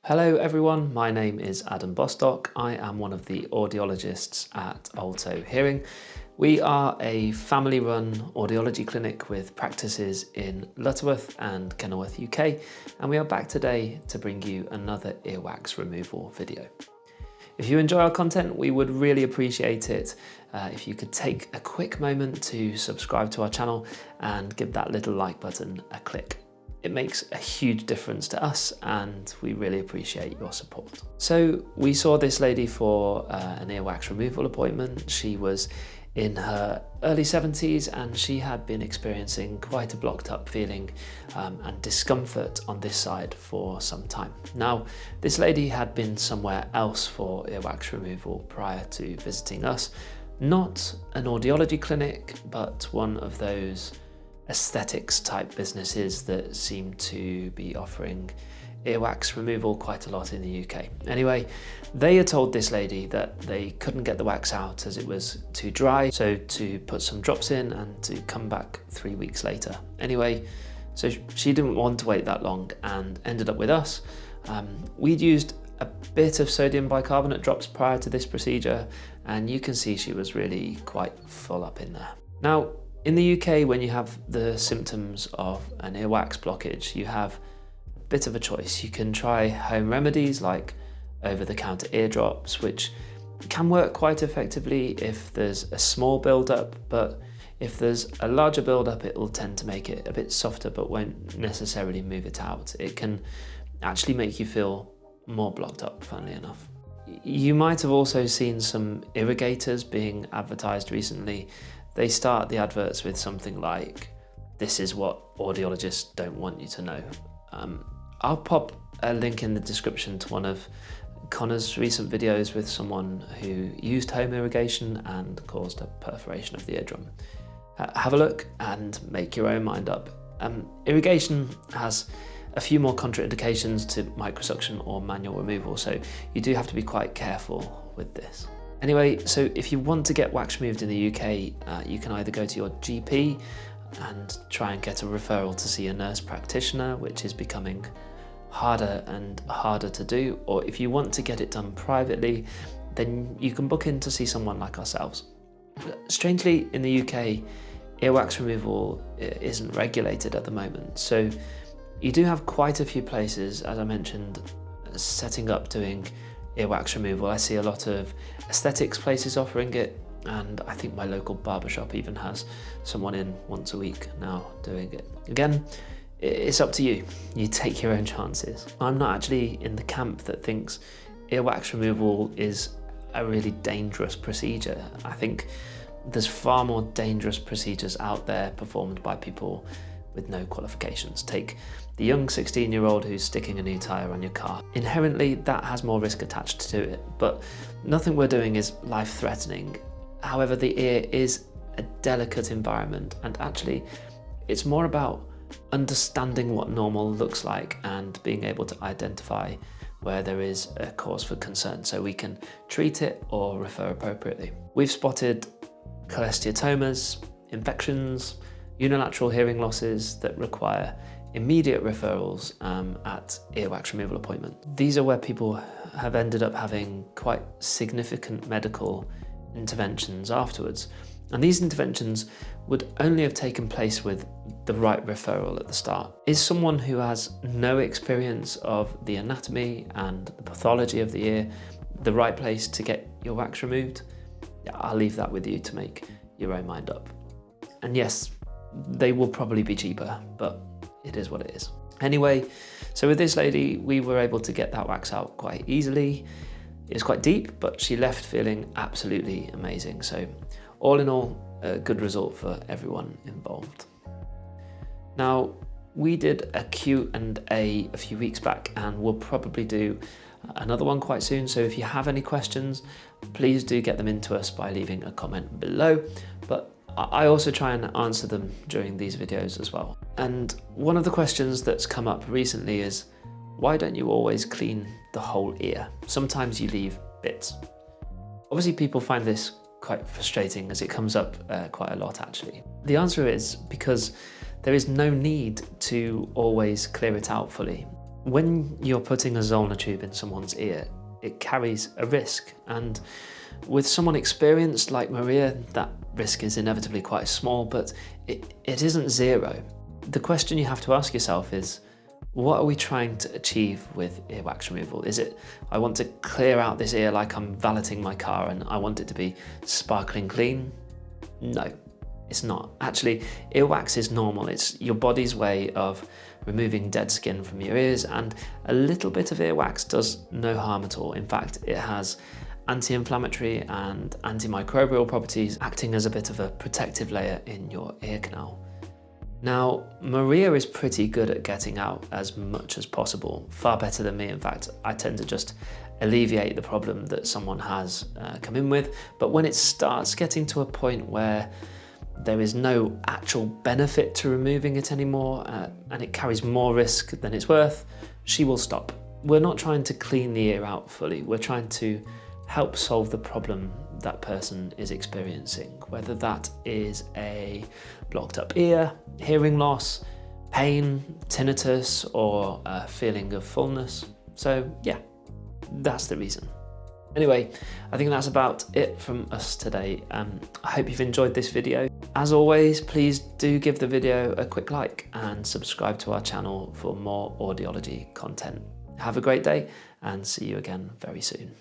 Hello everyone, my name is Adam Bostock. I am one of the audiologists at Alto Hearing. We are a family-run audiology clinic with practices in Lutterworth and Kenilworth, UK, and we are back today to bring you another earwax removal video. If you enjoy our content, we would really appreciate it if you could take a quick moment to subscribe to our channel and give that little like button a click. It makes a huge difference to us and we really appreciate your support. So we saw this lady for an earwax removal appointment. She was in her early 70s and she had been experiencing quite a blocked up feeling and discomfort on this side for some time. Now, this lady had been somewhere else for earwax removal prior to visiting us. Not an audiology clinic, but one of those aesthetics type businesses that seem to be offering earwax removal quite a lot in the UK. Anyway, they had told this lady that they couldn't get the wax out as it was too dry, so to put some drops in and to come back 3 weeks later. Anyway, so she didn't want to wait that long and ended up with us. We'd used a bit of sodium bicarbonate drops prior to this procedure, and you can see she was really quite full up in there. Now, in the UK, when you have the symptoms of an earwax blockage, you have a bit of a choice. You can try home remedies like over-the-counter ear drops, which can work quite effectively if there's a small build-up, but if there's a larger build-up, it will tend to make it a bit softer, but won't necessarily move it out. It can actually make you feel more blocked up, funnily enough. You might have also seen some irrigators being advertised recently. They start the adverts with something like, "This is what audiologists don't want you to know." I'll pop a link in the description to one of Connor's recent videos with someone who used home irrigation and caused a perforation of the eardrum. Have a look and make your own mind up. Irrigation has a few more contraindications to microsuction or manual removal, so you do have to be quite careful with this. Anyway, so if you want to get wax removed in the UK, you can either go to your GP and try and get a referral to see a nurse practitioner, which is becoming harder and harder to do, or if you want to get it done privately, then you can book in to see someone like ourselves. Strangely, in the UK, earwax removal isn't regulated at the moment, so you do have quite a few places, as I mentioned, setting up doing earwax removal. I see a lot of aesthetics places offering it, and I think my local barbershop even has someone in once a week now doing it. Again, it's up to you. You take your own chances. I'm not actually in the camp that thinks earwax removal is a really dangerous procedure. I think there's far more dangerous procedures out there performed by people with no qualifications. Take the young 16-year-old who's sticking a new tyre on your car. Inherently, that has more risk attached to it, but nothing we're doing is life-threatening. However, the ear is a delicate environment, and actually, it's more about understanding what normal looks like and being able to identify where there is a cause for concern so we can treat it or refer appropriately. We've spotted cholesteatomas, infections, unilateral hearing losses that require immediate referrals at earwax removal appointment. These are where people have ended up having quite significant medical interventions afterwards. And these interventions would only have taken place with the right referral at the start. Is someone who has no experience of the anatomy and the pathology of the ear the right place to get your wax removed? Yeah, I'll leave that with you to make your own mind up. And yes, they will probably be cheaper, but it is what it is. Anyway, so with this lady, we were able to get that wax out quite easily. It was quite deep, but she left feeling absolutely amazing. So all in all, a good result for everyone involved. Now, we did a Q&A a few weeks back, and we'll probably do another one quite soon. So if you have any questions, please do get them into us by leaving a comment below. But I also try and answer them during these videos as well. And one of the questions that's come up recently is, why don't you always clean the whole ear? Sometimes you leave bits. Obviously, people find this quite frustrating as it comes up quite a lot actually. The answer is because there is no need to always clear it out fully. When you're putting a Zollner tube in someone's ear, it carries a risk, and with someone experienced like Maria, that risk is inevitably quite small, but it isn't zero. The question you have to ask yourself is, what are we trying to achieve with earwax removal? Is it, I want to clear out this ear like I'm valeting my car and I want it to be sparkling clean? No, it's not. Actually, earwax is normal. It's your body's way of removing dead skin from your ears, and a little bit of earwax does no harm at all. In fact, it has anti-inflammatory and antimicrobial properties, acting as a bit of a protective layer in your ear canal. Now, Maria is pretty good at getting out as much as possible, far better than me. In fact, I tend to just alleviate the problem that someone has come in with, but when it starts getting to a point where there is no actual benefit to removing it anymore, and it carries more risk than it's worth, she will stop. We're not trying to clean the ear out fully, we're trying to help solve the problem that person is experiencing, whether that is a blocked up ear, hearing loss, pain, tinnitus, or a feeling of fullness. So yeah, that's the reason. Anyway, I think that's about it from us today. I hope you've enjoyed this video. As always, please do give the video a quick like and subscribe to our channel for more audiology content. Have a great day and see you again very soon.